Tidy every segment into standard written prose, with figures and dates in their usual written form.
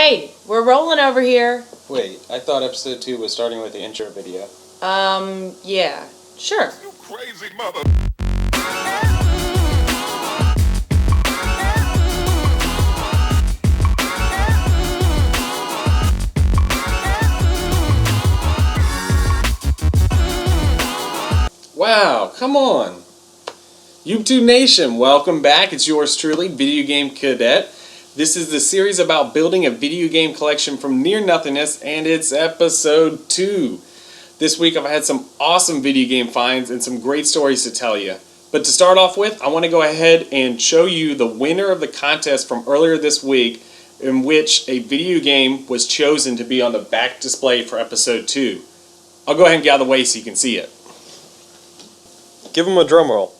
Hey, we're rolling over here. Wait, I thought episode 2 was starting with the intro video. Yeah, sure. You crazy mother. Wow, come on! YouTube Nation, welcome back. It's yours truly, Video Game Cadet. This is the series about building a video game collection from near nothingness, and it's episode 2. This week I've had some awesome video game finds and some great stories to tell you. But to start off with, I want to go ahead and show you the winner of the contest from earlier this week, in which a video game was chosen to be on the back display for episode 2. I'll go ahead and get out of the way so you can see it. Give them a drum roll.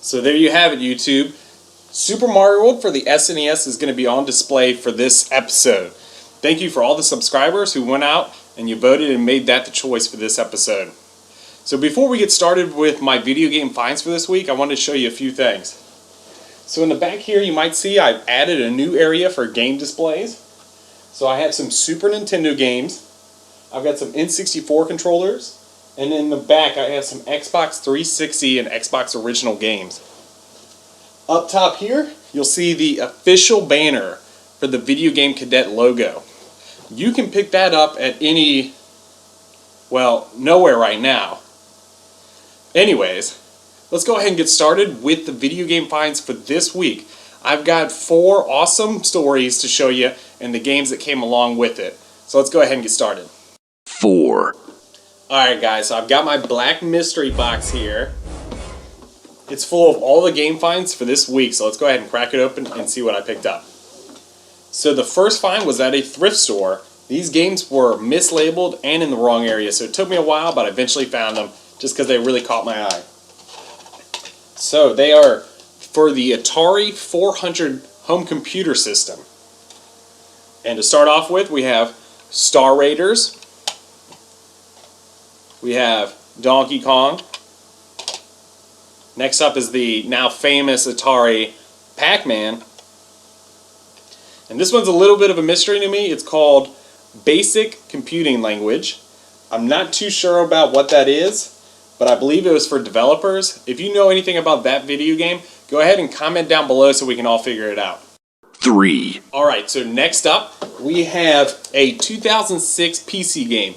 So there you have it, YouTube. Super Mario World for the SNES is going to be on display for this episode. Thank you for all the subscribers who went out and you voted and made that the choice for this episode. So before we get started with my video game finds for this week, I wanted to show you a few things. So in the back here you might see I've added a new area for game displays. So I have some Super Nintendo games, I've got some N64 controllers, and in the back I have some Xbox 360 and Xbox original games. Up top here, you'll see the official banner for the Video Game Cadet logo. You can pick that up at any, well, nowhere right now. Anyways, let's go ahead and get started with the video game finds for this week. I've got 4 awesome stories to show you and the games that came along with it. So let's go ahead and get started. 4. Alright guys, so I've got my black mystery box here. It's full of all the game finds for this week, so let's go ahead and crack it open and see what I picked up. So the first find was at a thrift store. These games were mislabeled and in the wrong area, so it took me a while, but I eventually found them just because they really caught my eye. So they are for the Atari 400 home computer system. And to start off with, we have Star Raiders. We have Donkey Kong. Next up is the now famous Atari Pac-Man. And this one's a little bit of a mystery to me. It's called Basic Computing Language. I'm not too sure about what that is, but I believe it was for developers. If you know anything about that video game, go ahead and comment down below so we can all figure it out. 3. Alright, so next up, we have a 2006 PC game,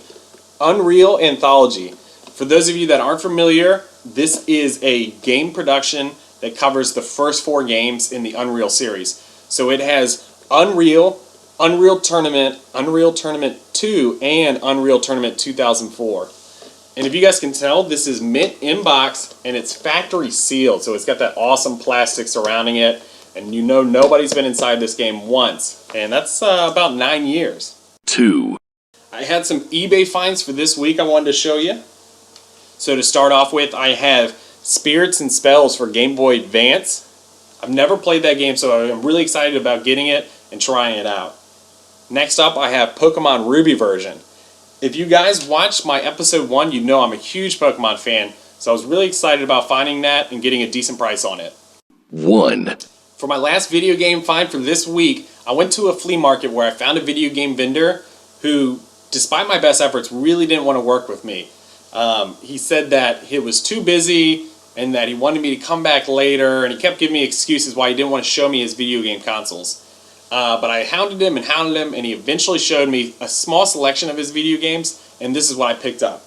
Unreal Anthology. For those of you that aren't familiar, this is a game production that covers the first 4 games in the Unreal series. So it has Unreal, Unreal Tournament, Unreal Tournament 2, and Unreal Tournament 2004. And if you guys can tell, this is mint in box and it's factory sealed. So it's got that awesome plastic surrounding it. And you know nobody's been inside this game once. And that's about 9 years. 2. I had some eBay finds for this week I wanted to show you. So to start off with, I have Spirits and Spells for Game Boy Advance. I've never played that game, so I'm really excited about getting it and trying it out. Next up, I have Pokemon Ruby version. If you guys watched my episode 1, you know I'm a huge Pokemon fan, so I was really excited about finding that and getting a decent price on it. 1. For my last video game find for this week, I went to a flea market where I found a video game vendor who, despite my best efforts, really didn't want to work with me. He said that it was too busy and that he wanted me to come back later, and he kept giving me excuses why he didn't want to show me his video game consoles. But I hounded him, and he eventually showed me a small selection of his video games, and this is what I picked up.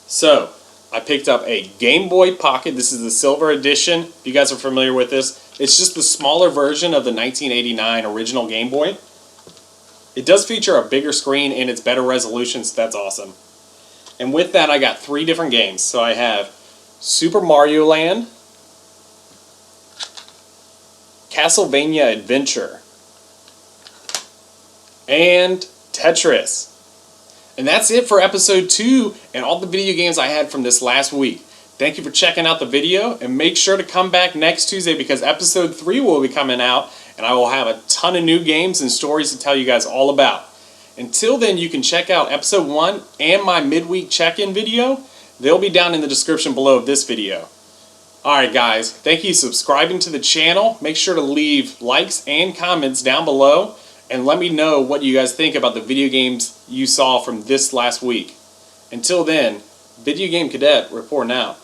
So, I picked up a Game Boy Pocket. This is the silver edition. If you guys are familiar with this, it's just the smaller version of the 1989 original Game Boy. It does feature a bigger screen and it's better resolution, so that's awesome. And with that, I got 3 different games. So I have Super Mario Land, Castlevania Adventure, and Tetris. And that's it for episode 2 and all the video games I had from this last week. Thank you for checking out the video, and make sure to come back next Tuesday because episode 3 will be coming out, and I will have a ton of new games and stories to tell you guys all about. Until then, you can check out episode 1 and my midweek check-in video. They'll be down in the description below of this video. Alright guys, thank you for subscribing to the channel. Make sure to leave likes and comments down below, and let me know what you guys think about the video games you saw from this last week. Until then, Video Game Cadet reporting out.